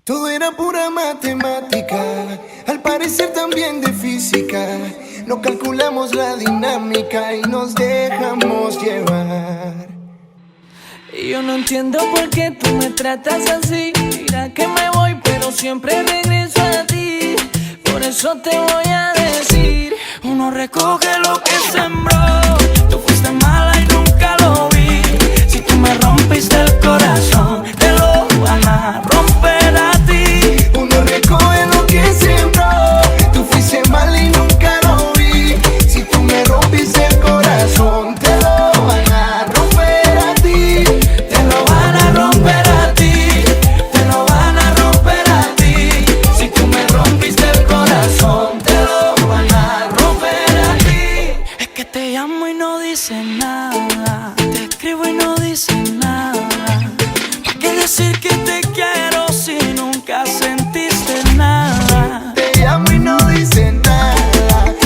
Todo era pura matemática, al parecer también de física. No calculamos la dinámica y nos dejamos llevar. Y yo no entiendo por qué tú me tratas así. Mira que me voy, pero siempre regreso a ti. Por eso te voy a decir: uno recoge lo que sembró. Tú fuiste mala y nunca lo vi. Si tú me rompiste el corazón, te lo van a romper a ti. Uno recoge lo que sembró. Tú fuiste mala y nunca lo vi. Si tú me rompiste el corazón, te lo van a romper a ti. Te lo van a romper a ti. Te lo van a romper a ti. Si tú me rompiste el corazón, te lo van a romper a ti. Es que te llamo y no dices nada. Te escribo y no dices nada. ¿Para qué decir que te quiero si nunca sentiste nada? Te llamo y no dices nada.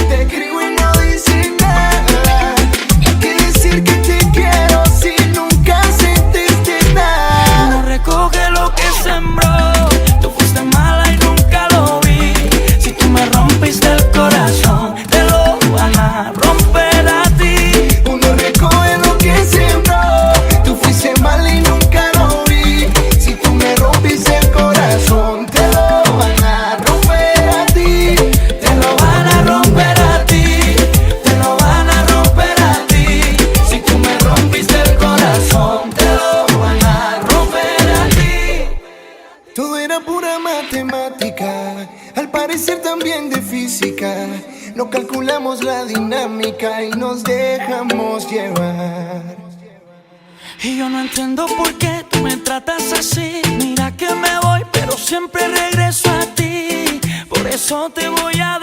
Te escribo y no dices nada. ¿Para qué decir que te quiero si nunca sentiste nada? Uno recoge lo que sembró. Tú fuiste mala y nunca lo vi. Si tú me rompiste el corazón, te lo van a romper a ti. Uno recoge lo que sembró. Tú fuiste mala y nunca lo vi. Si tú me rompiste el corazón, te lo van a romper a ti. Te lo van a romper a ti. Te lo van a romper a ti. Si tú me rompiste el corazón, te lo van a romper a ti. Todo era pura matemática, al parecer también de física. No calculamos la dinámica y nos dejamos llevar. Y yo no entiendo por qué tú me tratas así. Mira que me voy, pero siempre regreso a ti. Por eso te voy a